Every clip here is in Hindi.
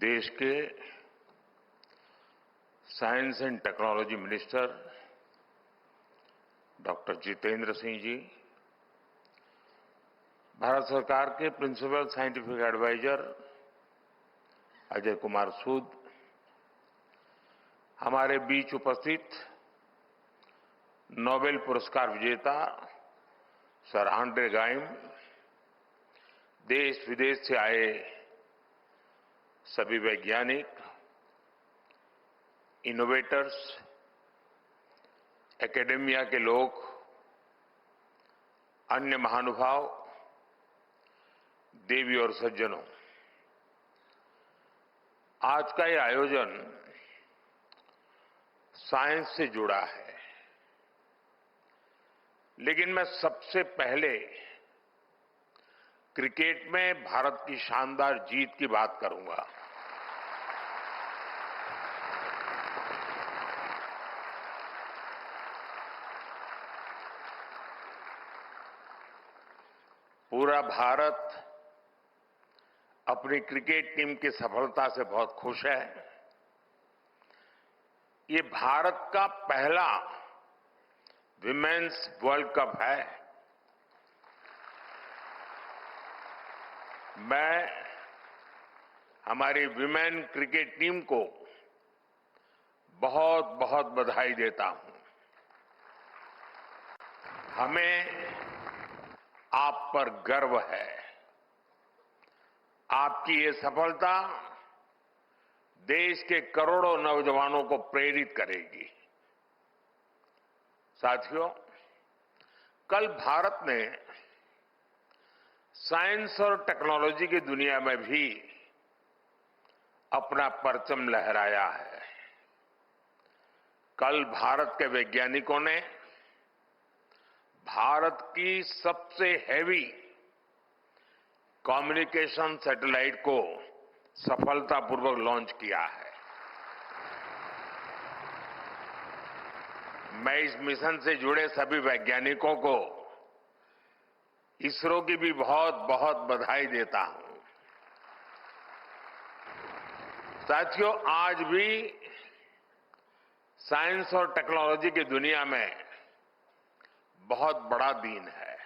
देश के science and technology minister doctor Jitendra Singh ji, Bharat सरकार के principal scientific adviser Ajay Kumar Sood, हमारे बीच उपस्थित नोबेल पुरस्कार विजेता सर आंड्रे गाइम, देश विदेश से आए सभी वैज्ञानिक, इनोवेटर्स, एकेडेमिया के लोग, अन्य महानुभाव, देवी और सज्जनों, आज का ये आयोजन साइंस से जुड़ा है, लेकिन मैं सबसे पहले क्रिकेट में भारत की शानदार जीत की बात करूंगा। पूरा भारत अपनी क्रिकेट टीम की सफलता से बहुत खुश है। ये भारत का पहला विमेन्स वर्ल्ड कप है। मैं हमारी विमेन क्रिकेट टीम को बहुत बहुत बधाई देता हूं। हमें आप पर गर्व है। आपकी ये सफलता देश के करोड़ों नौजवानों को प्रेरित करेगी। साथियों, कल भारत ने साइंस और टेक्नोलॉजी की दुनिया में भी अपना परचम लहराया है। कल भारत के वैज्ञानिकों ने भारत की सबसे हैवी कम्युनिकेशन सैटेलाइट को सफलतापूर्वक लॉन्च किया है। मैं इस मिशन से जुड़े सभी वैज्ञानिकों को, इसरो की भी बहुत बहुत बधाई देता हूं। साथियों, आज भी साइंस और टेक्नोलॉजी की दुनिया में बहुत बड़ा दिन है।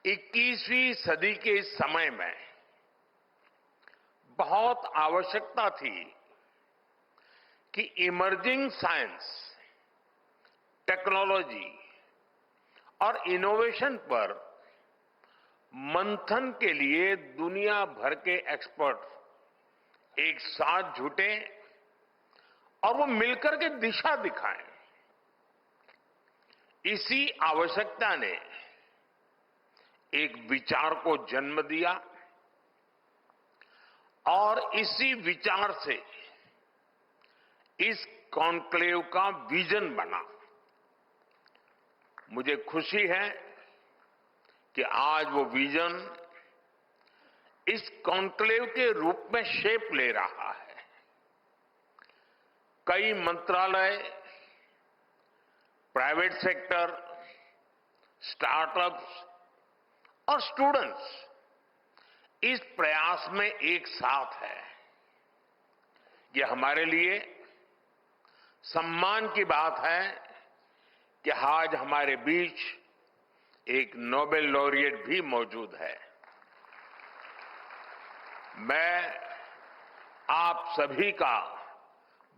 21वीं सदी के इस समय में बहुत आवश्यकता थी कि इमर्जिंग साइंस, टेक्नोलॉजी और इनोवेशन पर मंथन के लिए दुनिया भर के एक्सपर्ट एक साथ जुटे और वो मिलकर के दिशा दिखाएं। इसी आवश्यकता ने एक विचार को जन्म दिया और इसी विचार से इस कॉन्क्लेव का विजन बना। मुझे खुशी है कि आज वो विजन इस कॉन्क्लेव के रूप में शेप ले रहा है। कई मंत्रालय, प्राइवेट सेक्टर, स्टार्टअप्स और स्टूडेंट्स इस प्रयास में एक साथ है। ये हमारे लिए सम्मान की बात है कि आज हमारे बीच एक नोबेल लॉरिएट भी मौजूद है। मैं आप सभी का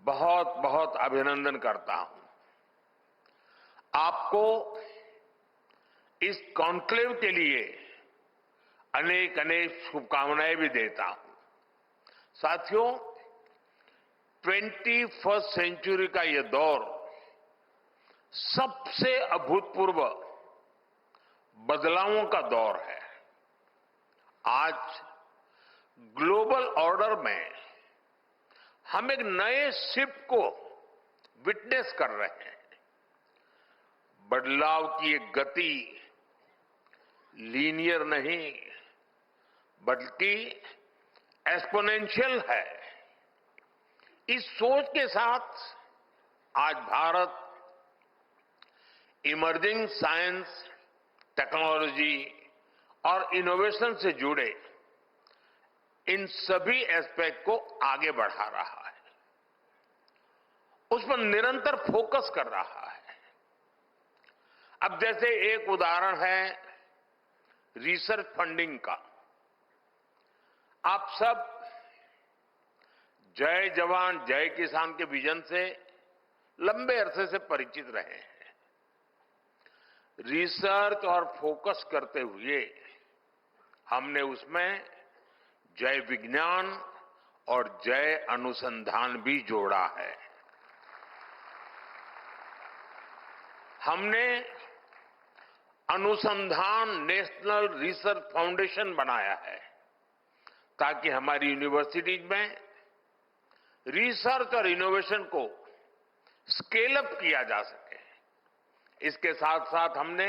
बहुत बहुत अभिनंदन करता हूं। आपको इस कॉन्क्लेव के लिए अनेक अनेक शुभकामनाएं भी देता हूं। साथियों, 21वीं सेंचुरी का यह दौर सबसे अभूतपूर्व बदलावों का दौर है। आज ग्लोबल ऑर्डर में हम एक नए शिफ्ट को विटनेस कर रहे हैं। बदलाव की एक गति लीनियर नहीं बल्कि एक्सपोनेंशियल है। इस सोच के साथ आज भारत इमर्जिंग साइंस, टेक्नोलॉजी और इनोवेशन से जुड़े इन सभी एस्पेक्ट को आगे बढ़ा रहा है, उस पर निरंतर फोकस कर रहा है। अब जैसे एक उदाहरण है रिसर्च फंडिंग का। आप सब जय जवान जय किसान के विजन से लंबे अरसे से परिचित रहे हैं। रिसर्च और फोकस करते हुए हमने उसमें जय विज्ञान और जय अनुसंधान भी जोड़ा है। हमने अनुसंधान नेशनल रिसर्च फाउंडेशन बनाया है ताकि हमारी यूनिवर्सिटीज में रिसर्च और इनोवेशन को स्केल अप किया जा सके। इसके साथ साथ हमने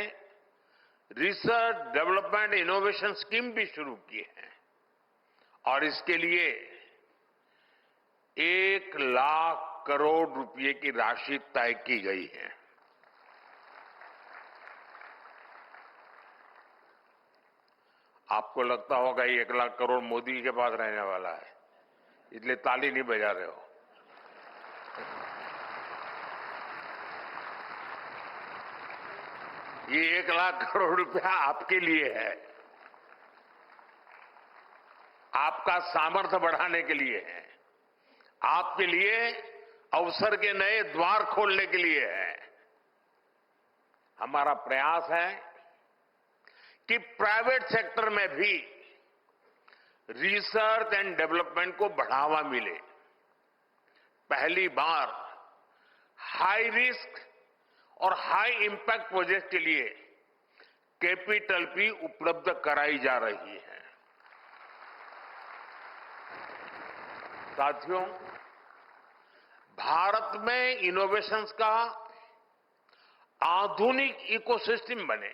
रिसर्च डेवलपमेंट इनोवेशन स्कीम भी शुरू की है और इसके लिए 1,00,000 करोड़ रुपए की राशि तय की गई है। आपको लगता होगा ये 1,00,000 करोड़ मोदी के पास रहने वाला है, इसलिए ताली नहीं बजा रहे हो। ये 1,00,000 करोड़ रुपया आपके लिए है, आपका सामर्थ्य बढ़ाने के लिए है, आपके लिए अवसर के नए द्वार खोलने के लिए है। हमारा प्रयास है कि प्राइवेट सेक्टर में भी रिसर्च एंड डेवलपमेंट को बढ़ावा मिले। पहली बार हाई रिस्क और हाई इंपैक्ट प्रोजेक्ट के लिए कैपिटल भी उपलब्ध कराई जा रही है। साथियों, भारत में इनोवेशंस का आधुनिक इकोसिस्टम बने,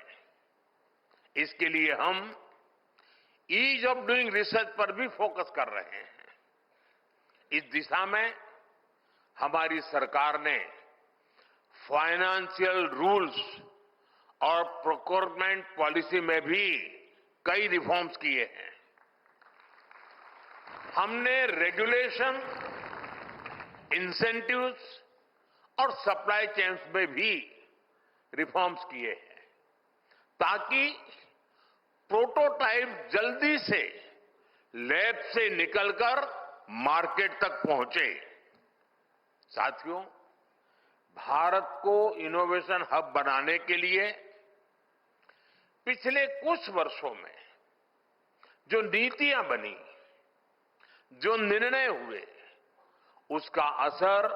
इसके लिए हम ईज ऑफ डूइंग रिसर्च पर भी फोकस कर रहे हैं। इस दिशा में हमारी सरकार ने फाइनेंशियल रूल्स और प्रोक्योरमेंट पॉलिसी में भी कई रिफॉर्म्स किए हैं। हमने रेगुलेशन, इंसेंटिव्स और सप्लाई चेन्स में भी रिफॉर्म्स किए हैं ताकि प्रोटोटाइप जल्दी से लैब से निकलकर मार्केट तक पहुंचे। साथियों, भारत को इनोवेशन हब बनाने के लिए पिछले कुछ वर्षों में जो नीतियां बनी, जो निर्णय हुए, उसका असर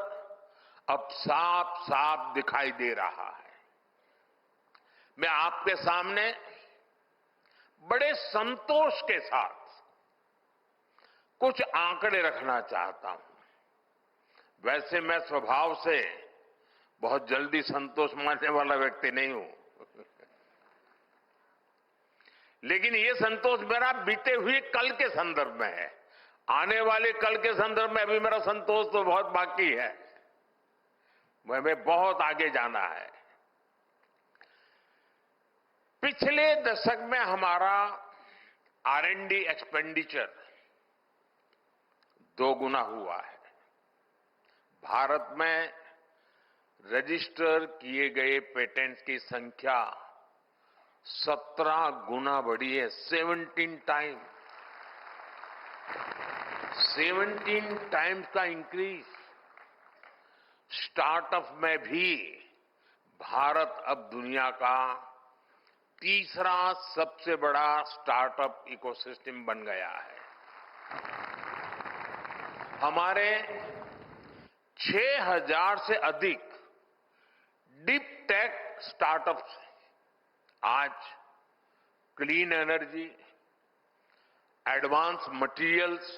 अब साफ साफ दिखाई दे रहा है। मैं आपके सामने बड़े संतोष के साथ कुछ आंकड़े रखना चाहता हूं। वैसे मैं स्वभाव से बहुत जल्दी संतोष मानने वाला व्यक्ति नहीं हूं, लेकिन ये संतोष मेरा बीते हुए कल के संदर्भ में है। आने वाले कल के संदर्भ में अभी मेरा संतोष तो बहुत बाकी है, हमें बहुत आगे जाना है। पिछले दशक में हमारा R&D एक्सपेंडिचर 2 गुना हुआ है। भारत में रजिस्टर किए गए पेटेंट्स की संख्या 17 गुना बढ़ी है। 17 टाइम्स का इंक्रीज। स्टार्टअप में भी भारत अब दुनिया का तीसरा सबसे बड़ा स्टार्टअप इकोसिस्टम बन गया है। हमारे 6,000 से अधिक डीप टेक स्टार्टअप्स आज क्लीन एनर्जी, एडवांस मटेरियल्स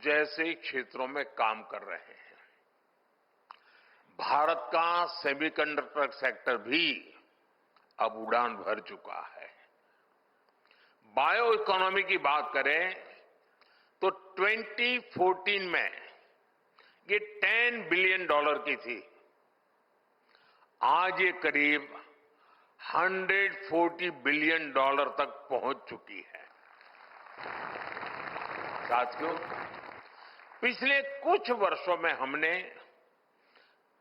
जैसे क्षेत्रों में काम कर रहे हैं। भारत का सेमीकंडक्टर सेक्टर भी अब उड़ान भर चुका है। बायो इकोनॉमी की बात करें तो 2014 में ये $10 बिलियन की थी। आज ये करीब $140 बिलियन तक पहुंच चुकी है। साथियों, पिछले कुछ वर्षों में हमने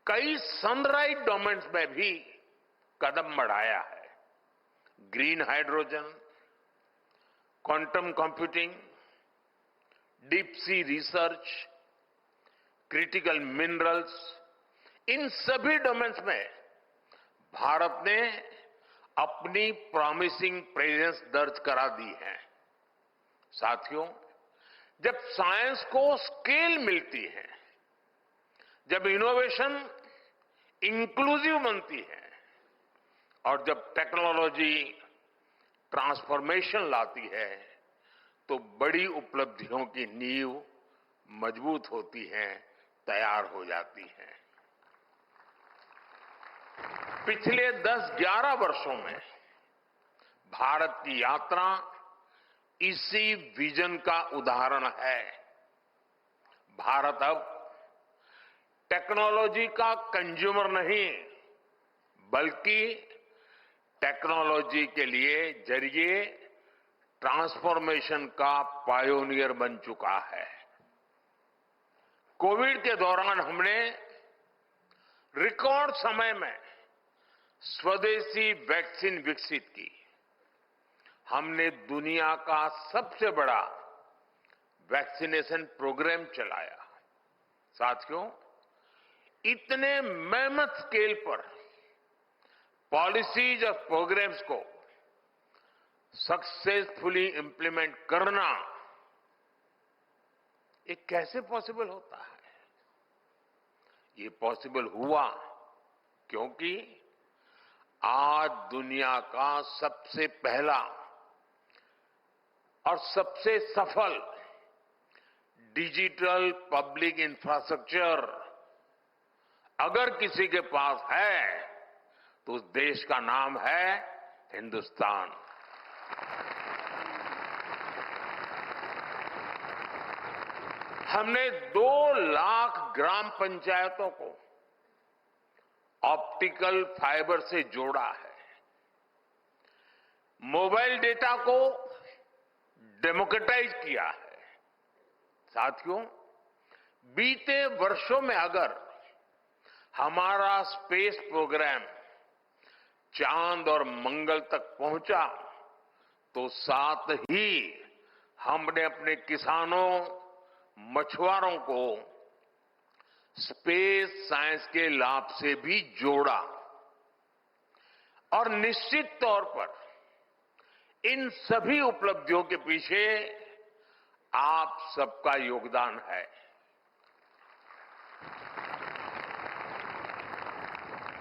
कई सनराइज डोमेन्स में भी कदम बढ़ाया है। Green hydrogen, quantum computing, deep sea research, critical minerals, इन सभी डोमेन्स में भारत ने अपनी प्रॉमिसिंग प्रेजेंस दर्ज करा दी है। साथियों, जब साइंस को स्केल मिलती है, जब इनोवेशन इंक्लूसिव बनती है और जब टेक्नोलॉजी ट्रांसफॉर्मेशन लाती है, तो बड़ी उपलब्धियों की नींव मजबूत होती है, तैयार हो जाती है। पिछले 10-11 वर्षों में भारत की यात्रा इसी विजन का उदाहरण है। भारत अब टेक्नोलॉजी का कंज्यूमर नहीं, बल्कि टेक्नोलॉजी के लिए जरिए ट्रांसफॉर्मेशन का पायोनियर बन चुका है। कोविड के दौरान हमने रिकॉर्ड समय में स्वदेशी वैक्सीन विकसित की। हमने दुनिया का सबसे बड़ा वैक्सीनेशन प्रोग्राम चलाया। साथियों, इतने मेहनत स्केल पर पॉलिसीज और प्रोग्राम्स को सक्सेसफुली इंप्लीमेंट करना, ये कैसे पॉसिबल होता है? ये पॉसिबल हुआ क्योंकि आज दुनिया का सबसे पहला और सबसे सफल डिजिटल पब्लिक इंफ्रास्ट्रक्चर अगर किसी के पास है, तो उस देश का नाम है हिंदुस्तान। हमने 2 लाख ग्राम पंचायतों को ऑप्टिकल फाइबर से जोड़ा है। मोबाइल डेटा को डेमोक्रेटाइज किया है। साथियों, बीते वर्षों में अगर हमारा स्पेस प्रोग्राम चांद और मंगल तक पहुंचा, तो साथ ही हमने अपने किसानों, मछुआरों को स्पेस साइंस के लाभ से भी जोड़ा। और निश्चित तौर पर इन सभी उपलब्धियों के पीछे आप सबका योगदान है।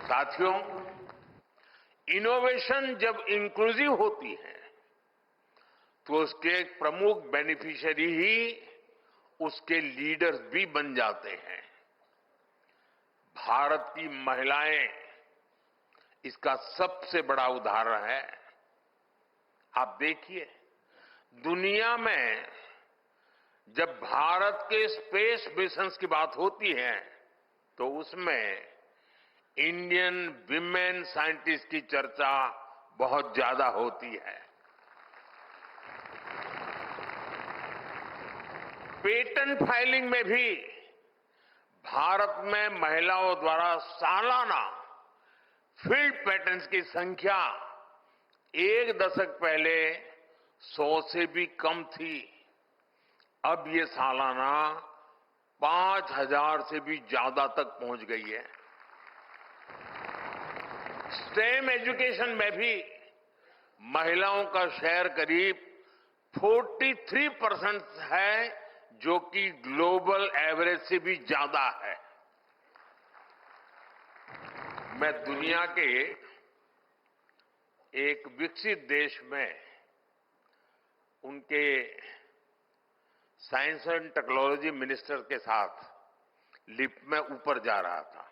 साथियों, इनोवेशन जब इंक्लूसिव होती है, तो उसके एक प्रमुख बेनिफिशियरी ही उसके लीडर्स भी बन जाते हैं। भारत की महिलाएं इसका सबसे बड़ा उदाहरण है। आप देखिए, दुनिया में जब भारत के स्पेस मिशंस की बात होती है, तो उसमें इंडियन विमेन साइंटिस्ट की चर्चा बहुत ज्यादा होती है। पेटेंट फाइलिंग में भी भारत में महिलाओं द्वारा सालाना फील्ड पेटेंट्स की संख्या एक दशक पहले 100 से भी कम थी। अब ये सालाना 5000 से भी ज्यादा तक पहुंच गई है। स्टेम एजुकेशन में भी महिलाओं का शेयर करीब 43% है, जो कि ग्लोबल एवरेज से भी ज्यादा है। मैं दुनिया के एक विकसित देश में उनके साइंस एंड टेक्नोलॉजी मिनिस्टर के साथ लिफ्ट में ऊपर जा रहा था,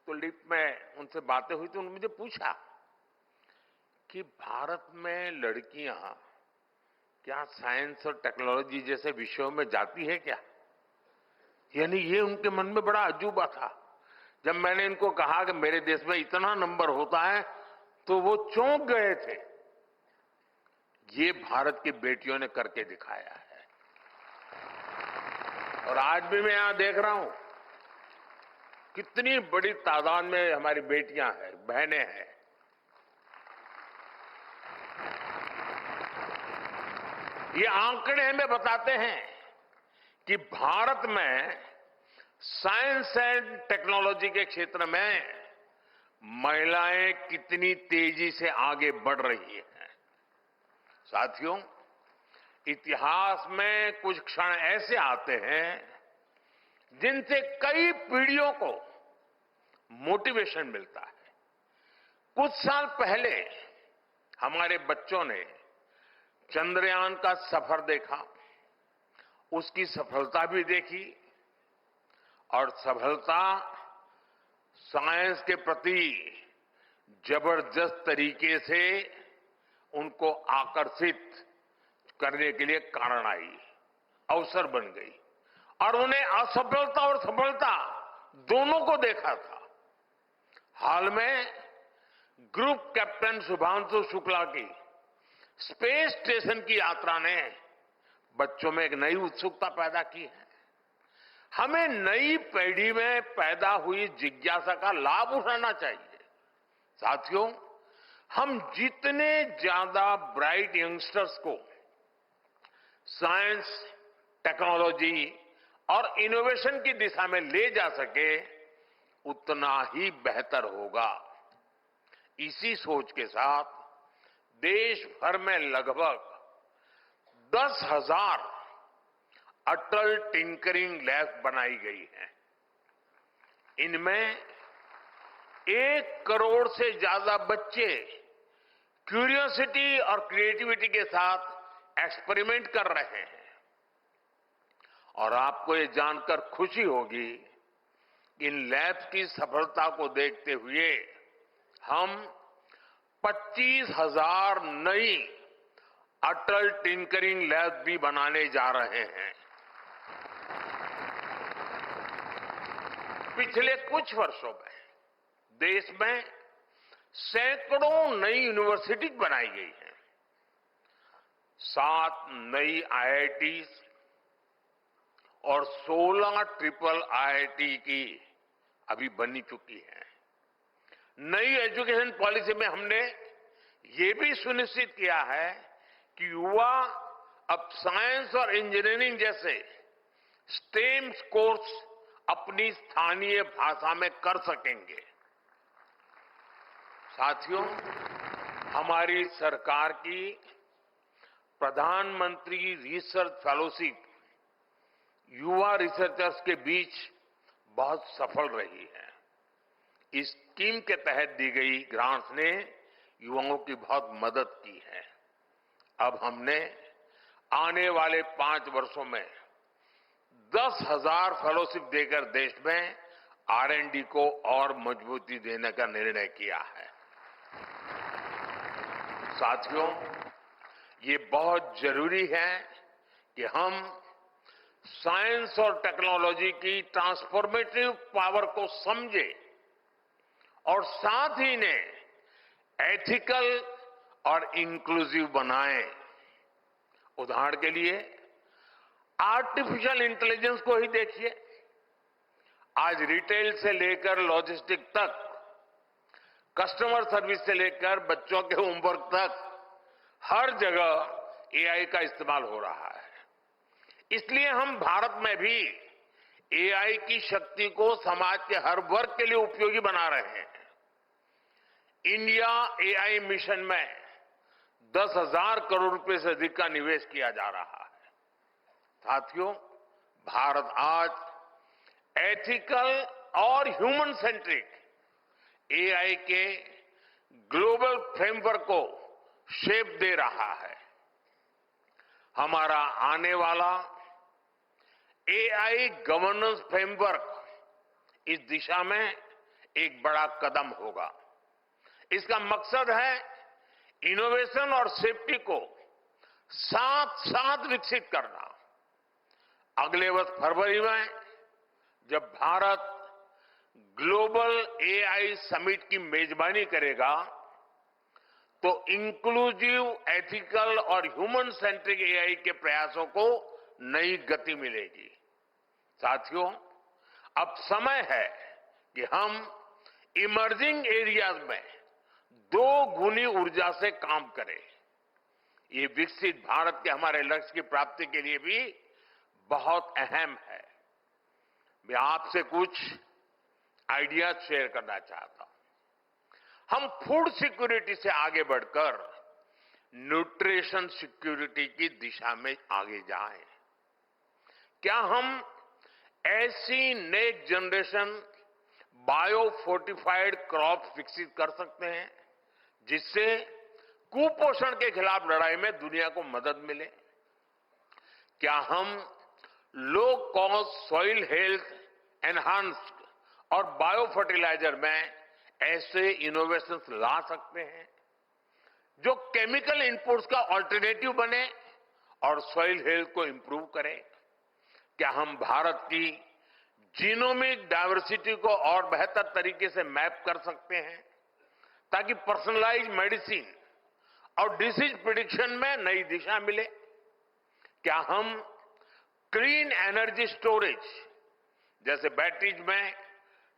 तो लिफ्ट में उनसे बातें हुई तो उन्होंने मुझे पूछा कि भारत में लड़कियां क्या साइंस और टेक्नोलॉजी जैसे विषयों में जाती है क्या? यानी ये उनके मन में बड़ा अजूबा था। जब मैंने इनको कहा कि मेरे देश में इतना नंबर होता है, तो वो चौंक गए थे। ये भारत की बेटियों ने करके दिखाया है। और आज भी मैं यहां देख रहा हूं कितनी बड़ी तादाद में हमारी बेटियां हैं, बहनें हैं। ये आंकड़े हमें बताते हैं कि भारत में साइंस एंड टेक्नोलॉजी के क्षेत्र में महिलाएं कितनी तेजी से आगे बढ़ रही हैं। साथियों, इतिहास में कुछ क्षण ऐसे आते हैं जिनसे कई पीढ़ियों को मोटिवेशन मिलता है। कुछ साल पहले हमारे बच्चों ने चंद्रयान का सफर देखा, उसकी सफलता भी देखी और सफलता साइंस के प्रति जबरदस्त तरीके से उनको आकर्षित करने के लिए कारण आई, अवसर बन गई। और उन्हें असफलता और सफलता दोनों को देखा था। हाल में ग्रुप कैप्टन शुभांशु शुक्ला की स्पेस स्टेशन की यात्रा ने बच्चों में एक नई उत्सुकता पैदा की है। हमें नई पीढ़ी में पैदा हुई जिज्ञासा का लाभ उठाना चाहिए। साथियों, हम जितने ज्यादा ब्राइट यंगस्टर्स को साइंस, टेक्नोलॉजी और इनोवेशन की दिशा में ले जा सके, उतना ही बेहतर होगा। इसी सोच के साथ देश भर में लगभग 10,000 अटल टिंकरिंग लैब बनाई गई हैं। इनमें 1 करोड़ से ज्यादा बच्चे क्यूरियोसिटी और क्रिएटिविटी के साथ एक्सपेरिमेंट कर रहे हैं। और आपको ये जानकर खुशी होगी कि इन लैब्स की सफलता को देखते हुए हम 25,000 नई अटल टिंकरिंग लैब भी बनाने जा रहे हैं। पिछले कुछ वर्षों में देश में सैकड़ों नई यूनिवर्सिटी बनाई गई हैं। 7 नई आईआईटीज और 16 ट्रिपल आईआईटी की अभी बनी चुकी है। नई एजुकेशन पॉलिसी में हमने ये भी सुनिश्चित किया है कि युवा अब साइंस और इंजीनियरिंग जैसे स्टेम कोर्स अपनी स्थानीय भाषा में कर सकेंगे। साथियों, हमारी सरकार की प्रधानमंत्री रिसर्च फेलोशिप युवा रिसर्चर्स के बीच बहुत सफल रही है। इस स्कीम के तहत दी गई ग्रांट्स ने युवाओं की बहुत मदद की है। अब हमने आने वाले 5 वर्षों में 10,000 फेलोशिप देकर देश में R&D को और मजबूती देने का निर्णय किया है। साथियों, ये बहुत जरूरी है कि हम साइंस और टेक्नोलॉजी की ट्रांसफॉर्मेटिव पावर को समझें और साथ ही इन्हें एथिकल और इंक्लूसिव बनाएं। उदाहरण के लिए आर्टिफिशियल इंटेलिजेंस को ही देखिए। आज रिटेल से लेकर लॉजिस्टिक तक, कस्टमर सर्विस से लेकर बच्चों के होमवर्क तक हर जगह एआई का इस्तेमाल हो रहा है। इसलिए हम भारत में भी एआई की शक्ति को समाज के हर वर्ग के लिए उपयोगी बना रहे हैं। इंडिया एआई मिशन में 10,000 करोड़ रुपए से अधिक का निवेश किया जा रहा है। साथियों, भारत आज एथिकल और ह्यूमन सेंट्रिक एआई के ग्लोबल फ्रेमवर्क को शेप दे रहा है। हमारा आने वाला एआई गवर्नेंस फ्रेमवर्क इस दिशा में एक बड़ा कदम होगा। इसका मकसद है इनोवेशन और सेफ्टी को साथ साथ विकसित करना। अगले वर्ष फरवरी में जब भारत ग्लोबल एआई समिट की मेजबानी करेगा, तो इंक्लूसिव, एथिकल और ह्यूमन सेंट्रिक एआई के प्रयासों को नई गति मिलेगी। साथियों, अब समय है कि हम इमर्जिंग एरियाज में 2 गुनी ऊर्जा से काम करें। ये विकसित भारत के हमारे लक्ष्य की प्राप्ति के लिए भी बहुत अहम है। मैं आपसे कुछ आइडियाज शेयर करना चाहता हूं। हम फूड सिक्योरिटी से आगे बढ़कर न्यूट्रिशन सिक्योरिटी की दिशा में आगे जाएं। क्या हम ऐसी next generation bio fortified crop विकसित कर सकते हैं जिससे कुपोषण के खिलाफ लड़ाई में दुनिया को मदद मिले? क्या हम low cost soil health enhanced और बायो फर्टिलाइजर में ऐसे इनोवेशंस ला सकते हैं जो केमिकल इनपुट्स का ऑल्टरनेटिव बने और सॉइल हेल्थ को इंप्रूव करें? क्या हम भारत की जीनोमिक डायवर्सिटी को और बेहतर तरीके से मैप कर सकते हैं ताकि पर्सनलाइज्ड मेडिसिन और डिसीज प्रिडिक्शन में नई दिशा मिले? क्या हम क्लीन एनर्जी स्टोरेज जैसे बैटरीज में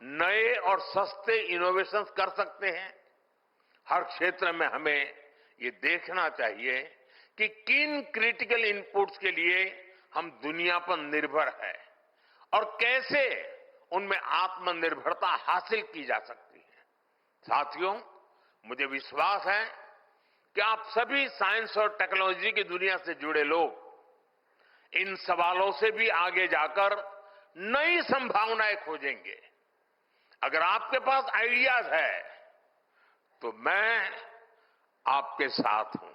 नए और सस्ते इनोवेशंस कर सकते हैं? हर क्षेत्र में हमें ये देखना चाहिए कि किन क्रिटिकल इनपुट्स के लिए हम दुनिया पर निर्भर है और कैसे उनमें आत्मनिर्भरता हासिल की जा सकती है। साथियों, मुझे विश्वास है कि आप सभी साइंस और टेक्नोलॉजी की दुनिया से जुड़े लोग इन सवालों से भी आगे जाकर नई संभावनाएं खोजेंगे। अगर आपके पास आइडियाज है तो मैं आपके साथ हूं।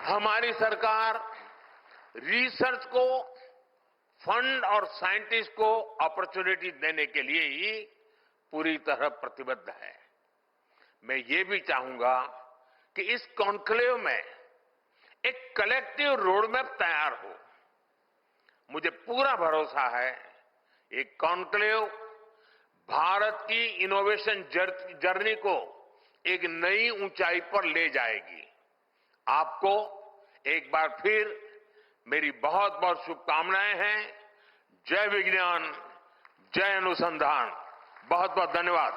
हमारी सरकार रिसर्च को फंड और साइंटिस्ट को अपॉर्चुनिटी देने के लिए ही पूरी तरह प्रतिबद्ध है। मैं ये भी चाहूंगा कि इस कॉन्क्लेव में एक कलेक्टिव रोड मैप तैयार हो। मुझे पूरा भरोसा है ये कॉन्क्लेव भारत की इनोवेशन जर्नी को एक नई ऊंचाई पर ले जाएगी। आपको एक बार फिर मेरी बहुत बहुत शुभकामनाएं हैं। जय विज्ञान, जय अनुसंधान। बहुत बहुत धन्यवाद।